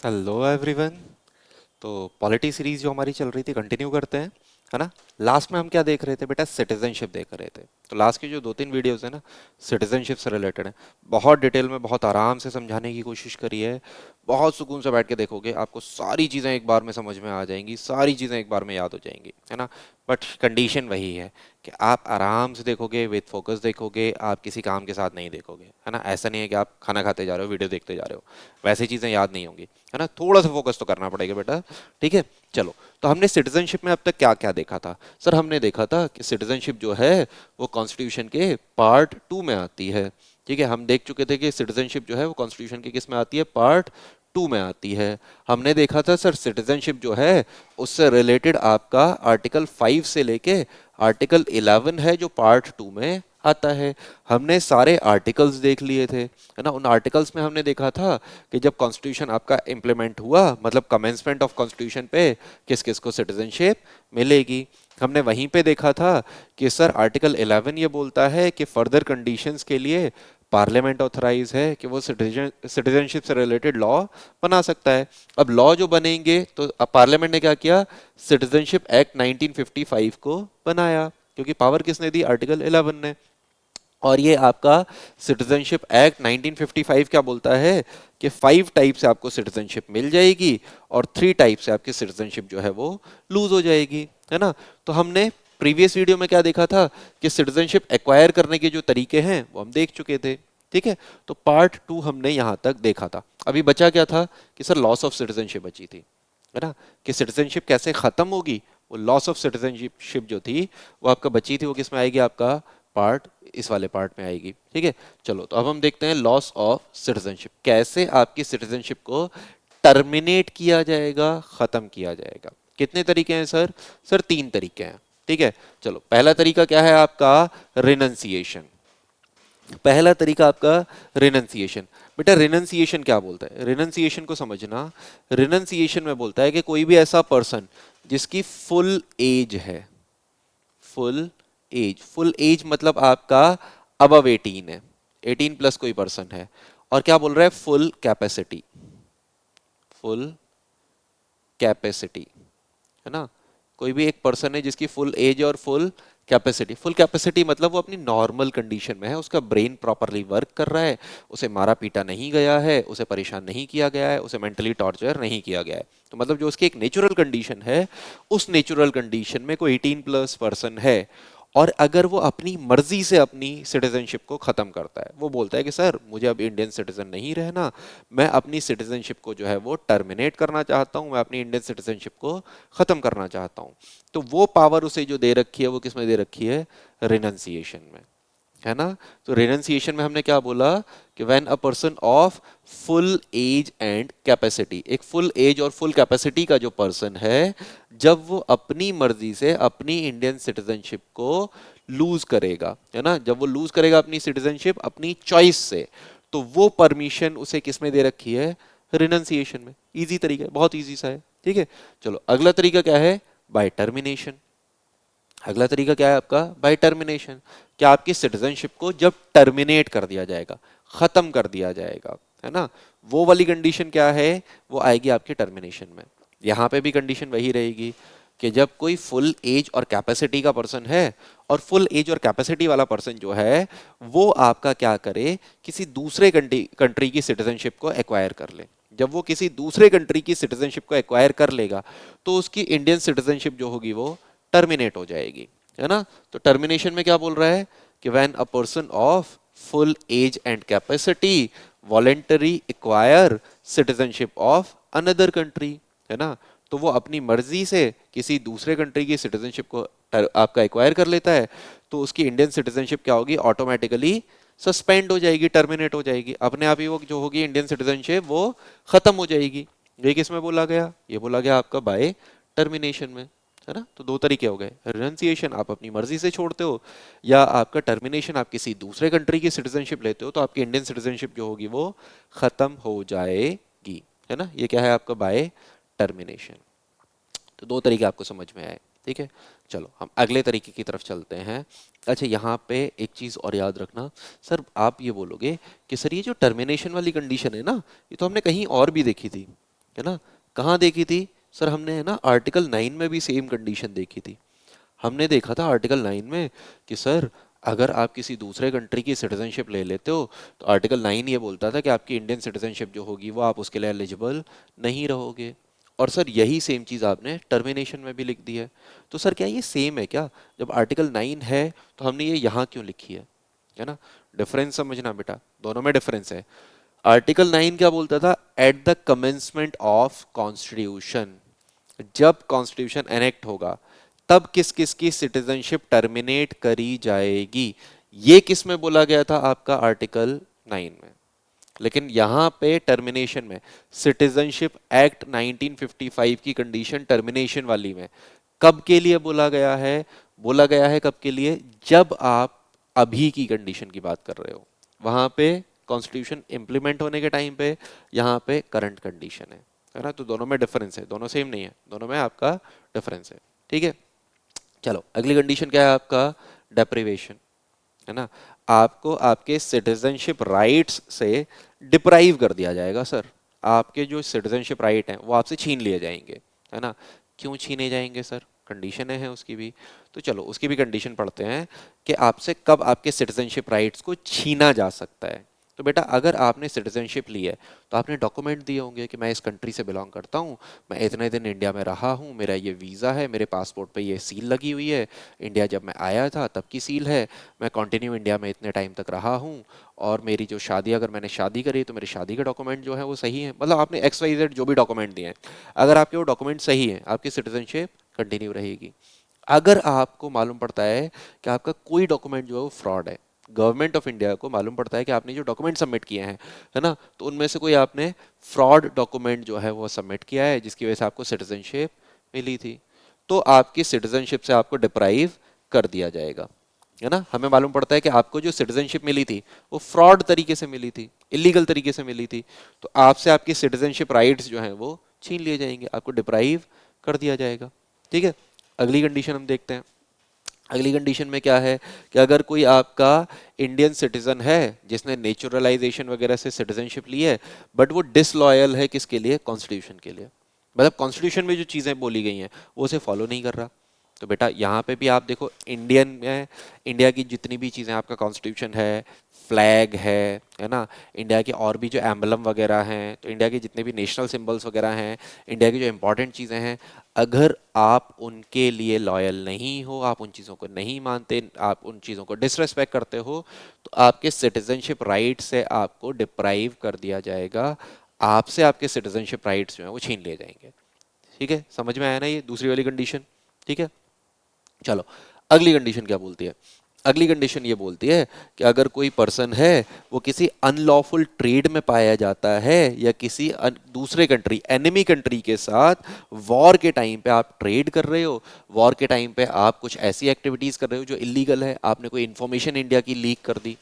Hello everyone. तो polity series जो हमारी चल रही थी कंटिन्यू करते हैं, है ना। लास्ट में हम क्या देख रहे थे बेटा? सिटीजनशिप देख रहे थे। तो लास्ट की जो दो तीन वीडियोस है ना, सिटीजनशिप से रिलेटेड है। बहुत डिटेल में बहुत आराम से समझाने की कोशिश करी है। बहुत सुकून से बैठ के देखोगे, आपको सारी चीज़ें एक बार में समझ में आ जाएंगी, सारी चीज़ें एक बार में याद हो जाएंगी, है ना। बट कंडीशन वही है कि आप आराम से देखोगे, विद फोकस देखोगे, आप किसी काम के साथ नहीं देखोगे, है ना। ऐसा नहीं है कि आप खाना खाते जा रहे हो, वीडियो देखते जा रहे हो, वैसी चीज़ें याद नहीं होंगी, है ना। थोड़ा सा फोकस तो करना पड़ेगा बेटा। ठीक है, चलो। तो हमने सिटीजनशिप में अब तक क्या क्या देखा था? सर हमने देखा था कि सिटीजनशिप जो है वो कॉन्स्टिट्यूशन के पार्ट 2 में आती है। ठीक है, हम देख चुके थे कि सिटीजनशिप जो है वो कॉन्स्टिट्यूशन के किस में आती है? पार्ट 2 में आती है। हमने देखा था सर सिटीजनशिप जो है उससे रिलेटेड आपका आर्टिकल 5 से लेके आर्टिकल 11 है जो पार्ट 2 में आता है। हमने सारे आर्टिकल्स देख लिए थे, है ना। उन आर्टिकल्स में हमने देखा था कि जब कॉन्स्टिट्यूशन आपका इम्प्लीमेंट हुआ, मतलब कमेंसमेंट ऑफ कॉन्स्टिट्यूशन पे किस किस को सिटीजनशिप मिलेगी। हमने वहीं पे देखा था कि सर आर्टिकल 11 ये बोलता है कि फर्दर कंडीशंस के लिए पार्लियामेंट ऑथराइज है कि वो सिटीजनशिप से रिलेटेड लॉ बना सकता है। अब लॉ जो बनेंगे तो पार्लियामेंट ने क्या किया? सिटीजनशिप एक्ट 1955 को बनाया, क्योंकि पावर किसने दी? आर्टिकल 11 ने। और ये आपका सिटीजनशिप एक्ट 1955 क्या बोलता है कि 5 टाइप से आपको सिटीजनशिप मिल जाएगी और 3 टाइप से आपकी सिटीजनशिप जो है वो लूज हो जाएगी, है ना। तो हमने प्रीवियस वीडियो में क्या देखा था कि सिटीजनशिप एक्वायर करने के जो तरीके हैं वो हम देख चुके थे। ठीक है, तो पार्ट 2 हमने यहां तक देखा था। अभी बचा क्या था कि सर लॉस ऑफ सिटीजनशिप बची थी, है ना। कि सिटीजनशिप कैसे खत्म होगी, वो लॉस ऑफ सिटीजनशिप जो थी वो आपका बची थी, वो किस में आएगी? आपका पार्ट, इस वाले पार्ट में आएगी। ठीक है, चलो। तो अब हम देखते हैं लॉस ऑफ सिटीजनशिप, कैसे आपकी सिटीजनशिप को टर्मिनेट किया जाएगा, खत्म किया जाएगा। कितने तरीके हैं सर? सर 3 तरीके हैं। ठीक है, चलो। पहला तरीका क्या है आपका? रिनंसिएशन। पहला तरीका आपका रिनंसिएशन। बेटा रिनंसिएशन क्या बोलता है? रिनंसिएशन को समझना। रिनंसिएशन में बोलता है कि कोई भी ऐसा पर्सन जिसकी फुल एज है, फुल एज, फुल एज मतलब आपका अबव 18 है, 18 प्लस कोई पर्सन है, और क्या बोल रहा है? फुल कैपेसिटी, फुल कैपेसिटी, है ना। कोई भी एक पर्सन है जिसकी फुल एज और फुल कैपेसिटी, फुल कैपेसिटी मतलब वो अपनी नॉर्मल कंडीशन में है, उसका ब्रेन प्रॉपरली वर्क कर रहा है, उसे मारा पीटा नहीं गया है, उसे परेशान नहीं किया गया है, उसे मेंटली टॉर्चर नहीं किया गया है। तो मतलब जो उसकी एक नेचुरल कंडीशन है, उस नेचुरल कंडीशन में कोई 18 प्लस पर्सन है, और अगर वो अपनी मर्जी से अपनी सिटीजनशिप को खत्म करता है, वो बोलता है कि सर मुझे अब इंडियन सिटीजन नहीं रहना, मैं अपनी सिटीजनशिप को जो है वो टर्मिनेट करना चाहता हूं, मैं अपनी इंडियन सिटीजनशिप को खत्म करना चाहता हूं, तो वो पावर उसे जो दे रखी है वो किस में दे रखी है? रिनंसिएशन में, है ना। तो रिनंसिएशन में हमने क्या बोला कि when a person of full age and capacity, एक फुल एज और फुल कैपेसिटी का जो पर्सन है, जब वो अपनी मर्जी से अपनी इंडियन सिटीजनशिप को लूज करेगा, है ना, जब वो लूज करेगा अपनी सिटीजनशिप अपनी चॉइस से, तो वो परमिशन उसे किस में दे रखी है? रिनंसिएशन में। इजी तरीका है, बहुत इजी सा है। ठीक है, चलो। अगला तरीका क्या है? By termination. अगला तरीका क्या है आपका? By termination. क्या आपकी सिटीजनशिप को जब टर्मिनेट कर दिया जाएगा, खत्म कर दिया जाएगा, है ना, वो वाली कंडीशन क्या है? वो आएगी आपकी टर्मिनेशन में। यहां पे भी कंडीशन वही रहेगी कि जब कोई फुल एज और कैपेसिटी का पर्सन है, और फुल एज और कैपेसिटी वाला पर्सन जो है वो आपका क्या करे? किसी दूसरे कंट्री की सिटीजनशिप को एक्वायर कर ले। जब वो किसी दूसरे कंट्री की सिटीजनशिप को एक्वायर कर लेगा, तो उसकी इंडियन सिटीजनशिप जो होगी वो टर्मिनेट हो जाएगी, है ना। तो टर्मिनेशन में क्या बोल रहा है कि when a person of full age and capacity voluntary acquire citizenship of another country, है ना। तो वो अपनी मर्जी से किसी दूसरे कंट्री की सिटीजनशिप को आपका एक्वायर कर लेता है, तो उसकी इंडियन सिटीजनशिप क्या होगी? ऑटोमेटिकली सस्पेंड हो जाएगी, टर्मिनेट हो जाएगी, अपने आप ही वो जो होगी इंडियन सिटीजनशिप वो खत्म हो जाएगी। ये किसमें बोला गया? ये बोला गया आपका बाय टर्मिनेशन में, है ना। तो दो तरीके हो गए, रिनंसिएशन आप अपनी मर्जी से छोड़ते हो, या आपका टर्मिनेशन आप किसी दूसरे कंट्री की सिटीजनशिप लेते हो, तो आपकी इंडियन सिटीजनशिप जो होगी वो खत्म हो जाएगी, है ना। ये क्या है आपका? By termination. तो दो तरीके आपको समझ में आए। ठीक है, चलो हम अगले तरीके की तरफ चलते हैं। अच्छा, यहाँ पे एक चीज और याद रखना। सर आप ये बोलोगे कि सर ये जो टर्मिनेशन वाली कंडीशन है ना, ये तो हमने कहीं और भी देखी थी, है ना। कहाँ देखी थी सर हमने, है ना, आर्टिकल 9 में भी सेम कंडीशन देखी थी। हमने देखा था आर्टिकल 9 में कि सर अगर आप किसी दूसरे कंट्री की सिटीजनशिप ले लेते हो तो आर्टिकल 9 ये बोलता था कि आपकी इंडियन सिटीजनशिप जो होगी वो आप उसके लिए एलिजिबल नहीं रहोगे। और सर यही सेम चीज़ आपने टर्मिनेशन में भी लिख दी है। तो सर क्या ये सेम है क्या? जब आर्टिकल 9 है तो हमने ये यहाँ क्यों लिखी है ना। डिफरेंस समझना बेटा, दोनों में डिफरेंस है। आर्टिकल 9 क्या बोलता था? At the commencement of constitution, जब कॉन्स्टिट्यूशन एनेक्ट होगा तब किस किस की सिटीजनशिप टर्मिनेट करी जाएगी। ये किस में बोला गया था आपका? आर्टिकल 9 में। लेकिन यहां पे टर्मिनेशन में, सिटीजनशिप एक्ट 1955 की कंडीशन टर्मिनेशन वाली में कब के लिए बोला गया है? बोला गया है कब के लिए? जब आप अभी की कंडीशन की बात कर रहे हो। वहां पे कॉन्स्टिट्यूशन इंप्लीमेंट होने के टाइम पे, यहाँ पे करंट कंडीशन है ना। तो दोनों में डिफरेंस है, दोनों सेम नहीं है, दोनों में आपका डिफरेंस है। ठीक है, चलो अगली कंडीशन क्या है आपका? डेप्रिवेशन, है ना। आपको आपके सिटीजनशिप राइट्स से डिप्राइव कर दिया जाएगा सर। आपके जो सिटीजनशिप राइट हैं वो आपसे छीन लिए जाएंगे, है ना। क्यों छीने जाएंगे सर? कंडीशन है उसकी भी। तो चलो उसकी भी कंडीशन पढ़ते हैं कि आपसे कब आपके सिटीजनशिप राइट्स को छीना जा सकता है। तो बेटा अगर आपने सिटीजनशिप ली है तो आपने डॉक्यूमेंट दिए होंगे कि मैं इस कंट्री से बिलोंग करता हूँ, मैं इतने दिन इंडिया में रहा हूँ, मेरा ये वीज़ा है, मेरे पासपोर्ट पे ये सील लगी हुई है, इंडिया जब मैं आया था तब की सील है, मैं कंटिन्यू इंडिया में इतने टाइम तक रहा हूँ, और मेरी जो शादी, अगर मैंने शादी करी तो मेरी शादी के डॉक्यूमेंट जो है वो सही है। मतलब आपने एक्स वाई जेड जो भी डॉक्यूमेंट दिए हैं, अगर आपके वो डॉक्यूमेंट सही है आपकी सिटीजनशिप कंटिन्यू रहेगी। अगर आपको मालूम पड़ता है कि आपका कोई डॉक्यूमेंट जो है वो फ्रॉड है, गवर्नमेंट ऑफ इंडिया को मालूम पड़ता है कि आपने जो डॉक्यूमेंट सबमिट किए हैं, है ना, तो उनमें से कोई आपने फ्रॉड डॉक्यूमेंट जो है वो सबमिट किया है जिसकी वजह से आपको सिटीजनशिप मिली थी, तो आपकी सिटीजनशिप से आपको डिप्राइव कर दिया जाएगा, है ना। हमें मालूम पड़ता है कि आपको जो सिटीजनशिप मिली थी वो फ्रॉड तरीके से मिली थी, इलीगल तरीके से मिली थी, तो आपसे आपकी सिटीजनशिप राइट्स जो हैं वो छीन लिए जाएंगे, आपको डिप्राइव कर दिया जाएगा। ठीक है, अगली कंडीशन हम देखते हैं। अगली कंडीशन में क्या है कि अगर कोई आपका इंडियन सिटीजन है जिसने नेचुरलाइजेशन वगैरह से सिटीजनशिप ली है, बट वो डिसलॉयल है किसके लिए? कॉन्स्टिट्यूशन के लिए। मतलब कॉन्स्टिट्यूशन में जो चीज़ें बोली गई हैं वो उसे फॉलो नहीं कर रहा। तो बेटा यहाँ पे भी आप देखो, इंडियन में इंडिया की जितनी भी चीज़ें, आपका कॉन्स्टिट्यूशन है, फ्लैग है ना, इंडिया के और भी जो एम्बलम वगैरह हैं, तो इंडिया के जितने भी नेशनल सिंबल्स वगैरह हैं, इंडिया की जो इंपॉर्टेंट चीज़ें हैं, अगर आप उनके लिए लॉयल नहीं हो, आप उन चीज़ों को नहीं मानते, आप उन चीज़ों को डिसरेस्पेक्ट करते हो, तो आपके सिटीजनशिप राइट से आपको डिप्राइव कर दिया जाएगा, आपसे आपके सिटीजनशिप राइट्स जो हैं वो छीन लिए जाएंगे। ठीक है, समझ में आया ना ये दूसरी वाली कंडीशन? ठीक है, चलो अगली कंडीशन क्या बोलती है? अगली कंडीशन ये बोलती है कि अगर कोई पर्सन है वो किसी अनलॉफुल ट्रेड में पाया जाता है या किसी दूसरे कंट्री, एनिमी कंट्री के साथ वॉर के टाइम पे आप ट्रेड कर रहे हो, वॉर के टाइम पे आप कुछ ऐसी एक्टिविटीज कर रहे हो जो इलीगल है, आपने कोई इंफॉर्मेशन इंडिया की लीक कर दी।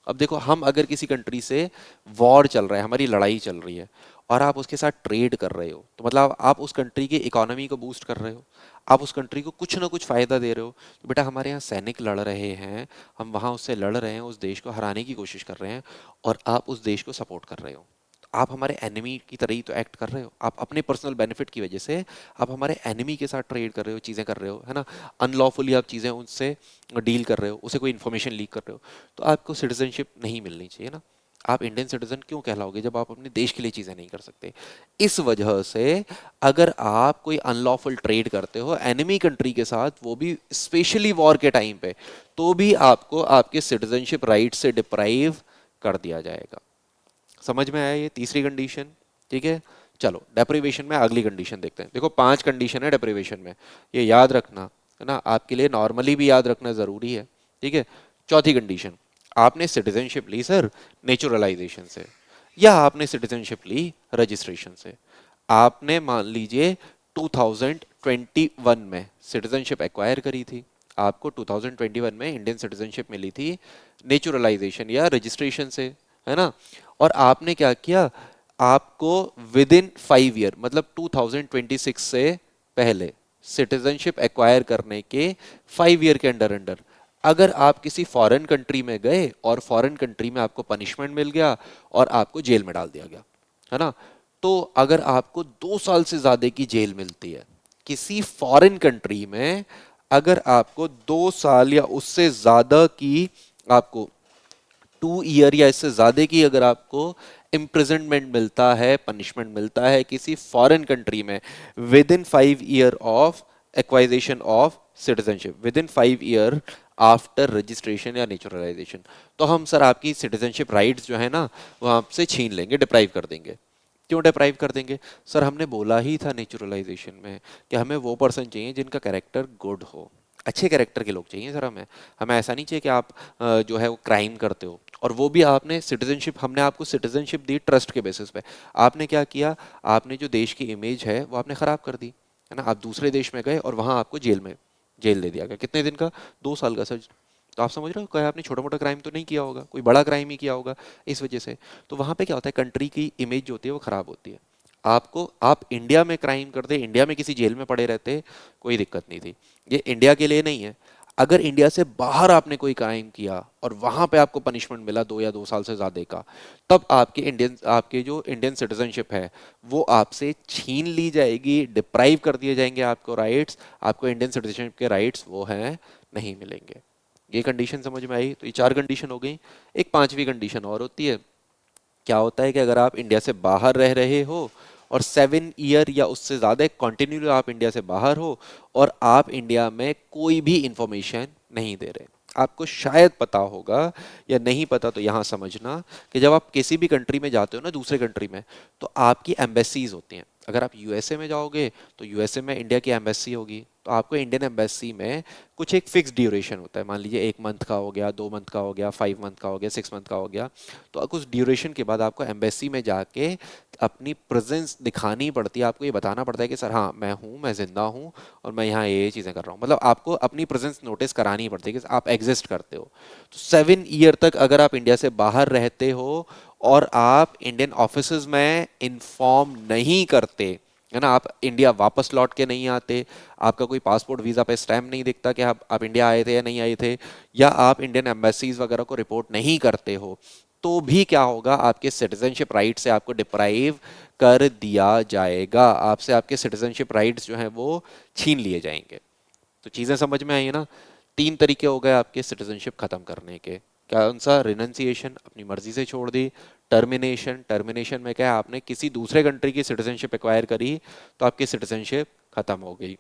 अब देखो, हम अगर किसी कंट्री से वॉर चल रहा है, हमारी लड़ाई चल रही है, और आप उसके साथ ट्रेड कर रहे हो, तो मतलब आप उस कंट्री की इकोनॉमी को बूस्ट कर रहे हो, आप उस कंट्री को कुछ ना कुछ फायदा दे रहे हो। तो बेटा हमारे यहाँ सैनिक लड़ रहे हैं, हम वहाँ उससे लड़ रहे हैं, उस देश को हराने की कोशिश कर रहे हैं, और आप उस देश को सपोर्ट कर रहे हो, तो आप हमारे एनिमी की तरह ही तो एक्ट कर रहे हो। आप अपने पर्सनल बेनिफिट की वजह से आप हमारे एनिमी के साथ ट्रेड कर रहे हो, चीज़ें कर रहे हो, है ना, अनलॉफुली आप चीज़ें उनसे डील कर रहे हो, उसे कोई इन्फॉर्मेशन लीक कर रहे हो, तो आपको सिटीजनशिप नहीं मिलनी चाहिए ना। आप इंडियन सिटीजन क्यों कहलाओगे जब आप अपने देश के लिए चीज़ें नहीं कर सकते? इस वजह से अगर आप कोई अनलॉफुल ट्रेड करते हो एनिमी कंट्री के साथ, वो भी स्पेशली वॉर के टाइम पे, तो भी आपको आपके सिटीजनशिप राइट से डिप्राइव कर दिया जाएगा। समझ में आया ये तीसरी कंडीशन? ठीक है, चलो डेप्रिवेशन में अगली कंडीशन देखते हैं। देखो 5 कंडीशन है डेप्रिवेशन में, ये याद रखना, है ना, आपके लिए नॉर्मली भी याद रखना जरूरी है। ठीक है, चौथी कंडीशन, आपने सिटीजनशिप ली सर नेचुरलाइजेशन से, या आपने सिटीजनशिप ली रजिस्ट्रेशन से। आपने मान लीजिए 2021 में सिटीजनशिप एक्वायर करी थी, आपको 2021 में इंडियन सिटीजनशिप मिली थी नेचुरलाइजेशन या रजिस्ट्रेशन से, है ना, और आपने क्या किया, आपको विद इन 5 ईयर, मतलब 2026 से पहले सिटीजनशिप एक्वायर करने के 5 ईयर के अंडर अंडर अगर आप किसी फॉरेन कंट्री में गए और फॉरेन कंट्री में आपको पनिशमेंट मिल गया और आपको जेल में डाल दिया गया, है ना, तो अगर आपको 2 साल से ज्यादा की जेल मिलती है किसी फॉरेन कंट्री में, अगर आपको 2 साल या उससे ज्यादा की, आपको 2 ईयर या इससे ज्यादा की अगर आपको इम्प्रिजनमेंट मिलता है, पनिशमेंट मिलता है किसी फॉरेन कंट्री में, with in 5 year of acquisition of citizenship, with in 5 year after registration या नेचुरलाइजेशन, तो हम सर आपकी सिटीजनशिप राइट्स जो है ना वो आपसे छीन लेंगे, डिप्राइव कर देंगे। क्यों डिप्राइव कर देंगे? सर हमने बोला ही था नेचुरलाइजेशन में कि हमें वो पर्सन चाहिए जिनका कैरेक्टर गुड हो, अच्छे कैरेक्टर के लोग चाहिए सर हमें। हमें ऐसा नहीं चाहिए कि आप जो है वो क्राइम करते हो, और वो भी आपने सिटीजनशिप, हमने आपको सिटीजनशिप दी ट्रस्ट के बेसिस पे। आपने क्या किया? आपने जो देश की इमेज है वो आपने खराब कर दी, है ना। आप दूसरे देश में गए और वहां आपको जेल दे दिया गया। कितने दिन का? 2 साल का सर। तो आप समझ रहे हो, क्या आपने छोटा मोटा क्राइम तो नहीं किया होगा, कोई बड़ा क्राइम ही किया होगा इस वजह से। तो वहां पे क्या होता है, कंट्री की इमेज जो होती है वो खराब होती है। आपको, आप इंडिया में क्राइम करते, इंडिया में किसी जेल में पड़े रहते, कोई दिक्कत नहीं थी। ये इंडिया के लिए नहीं है। अगर इंडिया से बाहर आपने कोई क्राइम किया और वहां पे आपको पनिशमेंट मिला 2 या 2 साल से ज्यादा का, तब आपके जो इंडियन सिटीजनशिप है वो आपसे छीन ली जाएगी, डिप्राइव कर दिए जाएंगे आपको राइट्स, आपको इंडियन सिटीजनशिप के राइट्स वो हैं नहीं मिलेंगे। ये कंडीशन समझ में आई? तो ये 4 कंडीशन हो गई। एक पांचवी कंडीशन और होती है। क्या होता है कि अगर आप इंडिया से बाहर रह रहे हो और 7 ईयर या उससे ज़्यादा कंटिन्यू आप इंडिया से बाहर हो और आप इंडिया में कोई भी इंफॉर्मेशन नहीं दे रहे। आपको शायद पता होगा, या नहीं पता तो यहाँ समझना कि जब आप किसी भी कंट्री में जाते हो ना, दूसरे कंट्री में, तो आपकी एम्बेसीज होती हैं। अगर आप यूएसए में जाओगे तो यूएसए में इंडिया की एम्बेसी होगी, तो आपको इंडियन एम्बेसी में कुछ एक फिक्स ड्यूरेशन होता है। मान लीजिए 1 मंथ का हो गया, 2 मंथ का हो गया, 5 मंथ का हो गया, 6 मंथ का हो गया। तो कुछ ड्यूरेशन के बाद आपको एम्बेसी में जाके अपनी प्रेजेंस दिखानी पड़ती है, आपको ये बताना पड़ता है कि सर हाँ मैं हूँ, मैं जिंदा हूँ और मैं यहाँ ये चीज़ें कर रहा हूँ। मतलब आपको अपनी प्रेजेंस नोटिस करानी पड़ती है कि आप एग्जिस्ट करते हो। तो 7 ईयर तक अगर आप इंडिया से बाहर रहते हो और आप इंडियन ऑफिस में इन्फॉर्म नहीं करते, है ना, आप इंडिया वापस लौट के नहीं आते, आपका कोई पासपोर्ट वीज़ा पे स्टैम्प नहीं दिखता कि आप इंडिया आए थे या नहीं आए थे, या आप इंडियन एम्बेसीज वगैरह को रिपोर्ट नहीं करते हो, तो भी क्या होगा, आपके सिटीजनशिप राइट से आपको डिप्राइव कर दिया जाएगा। आपसे आपके सिटीजनशिप राइट्स जो हैं वो छीन लिए जाएंगे। तो चीज़ें समझ में आई है ना। 3 तरीके हो गए आपके सिटीजनशिप खत्म करने के। कौन सा? रिनंसिएशन, अपनी मर्जी से छोड़ दी। टर्मिनेशन, टर्मिनेशन में क्या है, आपने किसी दूसरे कंट्री की सिटीजनशिप एक्वायर करी तो आपकी सिटीजनशिप खत्म हो गई।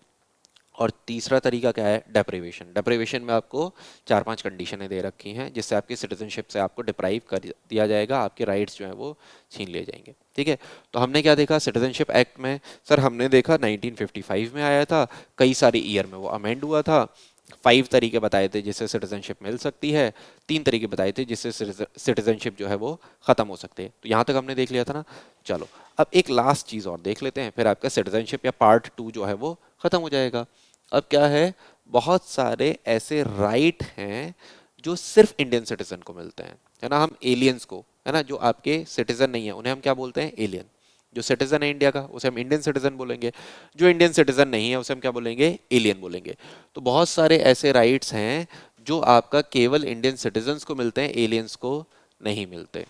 और तीसरा तरीका क्या है? डेप्रिवेशन। डेप्रिवेशन में आपको 4-5 कंडीशनें दे रखी हैं जिससे आपकी सिटीजनशिप से आपको डिप्राइव कर दिया जाएगा, आपके राइट्स जो हैं वो छीन लिए जाएंगे। ठीक है। तो हमने क्या देखा सिटीजनशिप एक्ट में? सर हमने देखा 1955 में आया था, कई सारे ईयर में वो अमेंड हुआ था। 5 तरीके बताए थे जिससे सिटीजनशिप मिल सकती है, 3 तरीके बताए थे जिससे सिटीजनशिप जो है वो खत्म हो सकती है। तो यहाँ तक हमने देख लिया था ना। चलो अब एक लास्ट चीज़ और देख लेते हैं, फिर आपका सिटीजनशिप या पार्ट 2 जो है वो खत्म हो जाएगा। अब क्या है, बहुत सारे ऐसे राइट हैं जो सिर्फ इंडियन सिटीजन को मिलते हैं, है ना। हम एलियंस को, है ना, जो आपके सिटीजन नहीं है उन्हें हम क्या बोलते हैं? एलियन। जो सिटीजन है इंडिया का उसे हम इंडियन सिटीजन बोलेंगे, जो इंडियन सिटीजन नहीं है उसे हम क्या बोलेंगे? एलियन बोलेंगे। तो बहुत सारे ऐसे राइट्स हैं जो आपका केवल इंडियन सिटीजन्स को मिलते हैं, एलियंस को नहीं मिलते।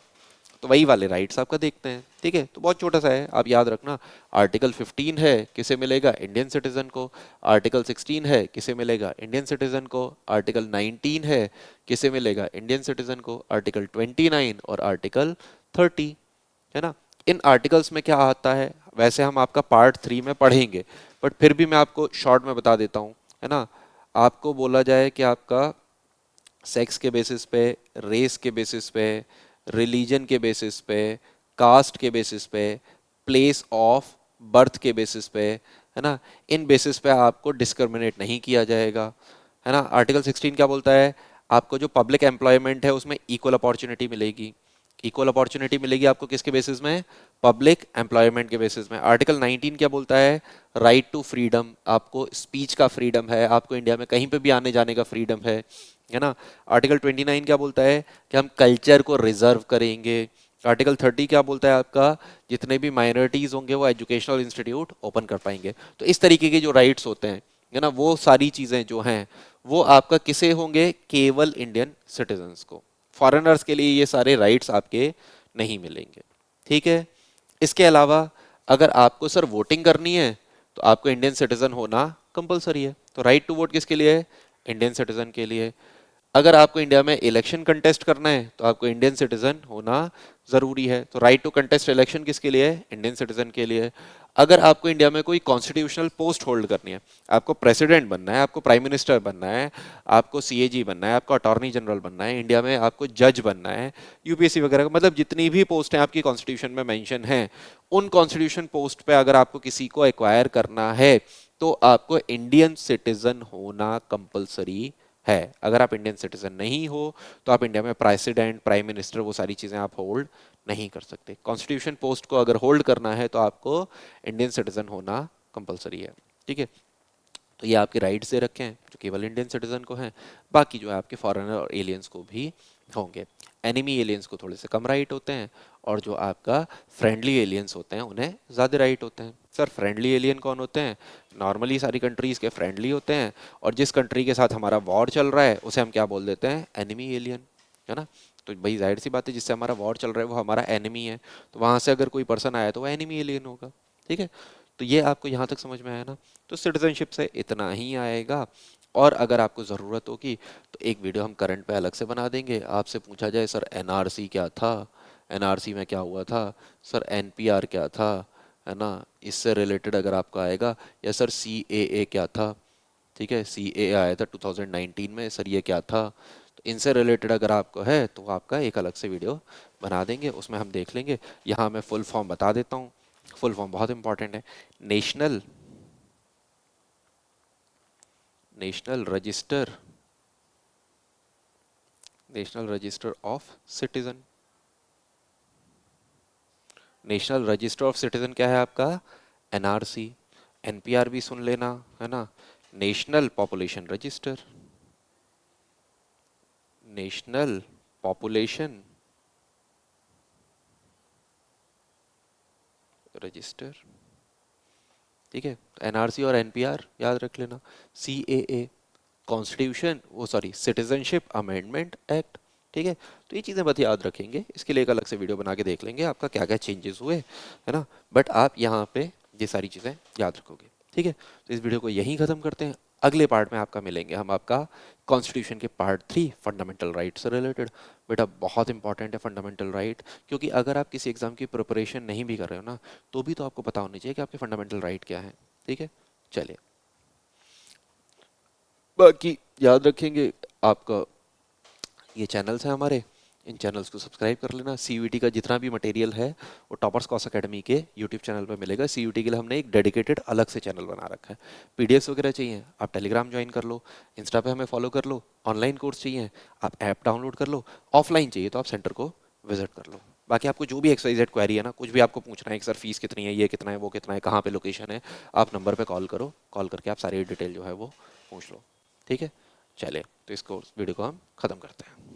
तो वही वाले राइट्स आपका देखते हैं। ठीक है, तो बहुत छोटा सा है, आप याद रखना। आर्टिकल 15 है, किसे मिलेगा? इंडियन सिटीजन को। आर्टिकल 16 है, किसे मिलेगा? इंडियन सिटीजन को। आर्टिकल 19 है, किसे मिलेगा? इंडियन सिटीजन को। आर्टिकल 29 और आर्टिकल 30, है ना। इन आर्टिकल्स में क्या आता है वैसे हम आपका पार्ट 3 में पढ़ेंगे, बट फिर भी मैं आपको शॉर्ट में बता देता हूँ, है ना। आपको बोला जाए कि आपका सेक्स के बेसिस पे, रेस के बेसिस पे, रिलीजन के बेसिस पे, कास्ट के बेसिस पे, प्लेस ऑफ बर्थ के बेसिस पे, है ना, इन बेसिस पे आपको डिस्क्रिमिनेट नहीं किया जाएगा, है ना। आर्टिकल 16 क्या बोलता है? आपको जो पब्लिक एम्प्लॉयमेंट है उसमें इक्वल अपॉर्चुनिटी मिलेगी। इक्वल अपॉर्चुनिटी मिलेगी आपको किसके बेसिस में? पब्लिक एम्प्लॉयमेंट के बेसिस में। आर्टिकल 19 क्या बोलता है? राइट टू फ्रीडम, आपको स्पीच का फ्रीडम है, आपको इंडिया में कहीं पे भी आने जाने का फ्रीडम है ना। आर्टिकल 29 क्या बोलता है? कि हम कल्चर को रिजर्व करेंगे। आर्टिकल 30 क्या बोलता है आपका? जितने भी माइनॉरिटीज होंगे वो एजुकेशनल इंस्टीट्यूट ओपन कर पाएंगे। तो इस तरीके के जो राइट्स होते हैं, है ना, वो सारी चीजें जो हैं वो आपका किसे होंगे? केवल इंडियन सिटीजन्स को। फॉरेनर्स के लिए ये सारे राइट्स आपके नहीं मिलेंगे। ठीक है। इसके अलावा अगर आपको सर वोटिंग करनी है तो आपको इंडियन सिटीजन होना कंपलसरी है। तो राइट टू वोट किसके लिए है? इंडियन सिटीजन के लिए। अगर आपको इंडिया में इलेक्शन कंटेस्ट करना है तो आपको इंडियन सिटीजन होना जरूरी है। तो राइट टू कंटेस्ट इलेक्शन किसके लिए है? इंडियन सिटीजन के लिए। अगर आपको इंडिया में कोई कॉन्स्टिट्यूशनल पोस्ट होल्ड करनी है, आपको प्रेसिडेंट बनना है, आपको प्राइम मिनिस्टर बनना है, आपको सीएजी बनना है, आपको अटॉर्नी जनरल बनना है, इंडिया में आपको जज बनना है, यूपीएससी वगैरह, मतलब जितनी भी पोस्ट हैं आपकी कॉन्स्टिट्यूशन में मेंशन है, उन कॉन्स्टिट्यूशन पोस्ट पे अगर आपको किसी को एक्वायर करना है तो आपको इंडियन सिटीजन होना कंपलसरी है। अगर आप इंडियन सिटीजन नहीं हो तो आप इंडिया में प्रेसिडेंट, प्राइम मिनिस्टर, वो सारी चीजें आप होल्ड नहीं कर सकते। कॉन्स्टिट्यूशन पोस्ट को अगर होल्ड करना है तो आपको इंडियन सिटीजन होना कंपलसरी है। ठीक है, तो ये आपके राइट्स दे रखे हैं जो केवल इंडियन सिटीजन को हैं। बाकी जो है आपके फॉरेनर और एलियंस को भी होंगे। एनिमी एलियंस को थोड़े से कम राइट होते हैं और जो आपका फ्रेंडली एलियंस होते हैं उन्हें ज़्यादा राइट होते हैं। सर फ्रेंडली एलियन कौन होते हैं? नॉर्मली सारी कंट्रीज़ के फ्रेंडली होते हैं और जिस कंट्री के साथ हमारा वॉर चल रहा है उसे हम क्या बोल देते हैं? एनिमी एलियन, है ना। तो भाई जाहिर सी बात है, जिससे हमारा वॉर चल रहा है वो हमारा एनिमी है, तो वहाँ से अगर कोई पर्सन आया तो वो एनिमी एलियन होगा। ठीक है, तो ये आपको यहाँ तक समझ में आया ना। तो सिटीजनशिप से इतना ही आएगा। और अगर आपको ज़रूरत होगी तो एक वीडियो हम करंट पे अलग से बना देंगे। आपसे पूछा जाए सर एनआरसी क्या था, एनआरसी में क्या हुआ था, सर एनपीआर क्या था, है ना, इससे रिलेटेड अगर आपको आएगा, या सर सीएए क्या था। ठीक है, सीएए आया था 2019 में, सर ये क्या था। तो इनसे रिलेटेड अगर आपको है तो आपका एक अलग से वीडियो बना देंगे, उसमें हम देख लेंगे। यहाँ मैं फुल फॉर्म बता देता हूँ। फुल फॉर्म बहुत इंपॉर्टेंट है। National national register national register of citizen. National register of citizen क्या है आपका? एनआरसी। एनपीआर भी सुन लेना, है ना। National population register, national population register. ठीक है, एनआरसी और एनपीआर याद रख लेना। सीएए कॉन्स्टिट्यूशन, वो सॉरी सिटीजनशिप अमेंडमेंट एक्ट। ठीक है, तो ये चीज़ें बस याद रखेंगे, इसके लिए एक अलग से वीडियो बना के देख लेंगे आपका क्या क्या चेंजेस हुए, है ना। बट आप यहाँ पे ये सारी चीज़ें याद रखोगे। ठीक है, तो इस वीडियो को यहीं ख़त्म करते हैं। अगले पार्ट में आपका मिलेंगे हम आपका कॉन्स्टिट्यूशन के पार्ट 3 फंडामेंटल राइट से रिलेटेड। बेटा बहुत इंपॉर्टेंट है फंडामेंटल राइट, क्योंकि अगर आप किसी एग्जाम की प्रिपरेशन नहीं भी कर रहे हो ना, तो भी तो आपको पता होनी चाहिए कि आपके फंडामेंटल राइट क्या है। ठीक है, चलिए, बाकी याद रखेंगे आपका ये चैनल्स हैं हमारे, इन चैनल्स को सब्सक्राइब कर लेना। सीयूईटी का जितना भी मटेरियल है वो टॉपर्स कॉस अकेडमी के यूट्यूब चैनल पर मिलेगा। सीयूईटी के लिए हमने एक डेडिकेटेड अलग से चैनल बना रखा है। पीडीएफ्स वगैरह चाहिए आप टेलीग्राम ज्वाइन कर लो, इंस्टा पे हमें फॉलो कर लो। ऑनलाइन कोर्स चाहिए आप ऐप डाउनलोड कर लो, ऑफलाइन चाहिए तो आप सेंटर को विजिट कर लो। बाकी आपको जो भी एक्सवाइजेड क्वेरी है ना, कुछ भी आपको पूछना है कि सर फीस कितनी है, ये कितना है, वो कितना है, कहाँ पे लोकेशन है, आप नंबर पे कॉल करो, कॉल करके आप सारी डिटेल जो है वो पूछ लो। ठीक है, चले तो इसको वीडियो को हम ख़त्म करते हैं।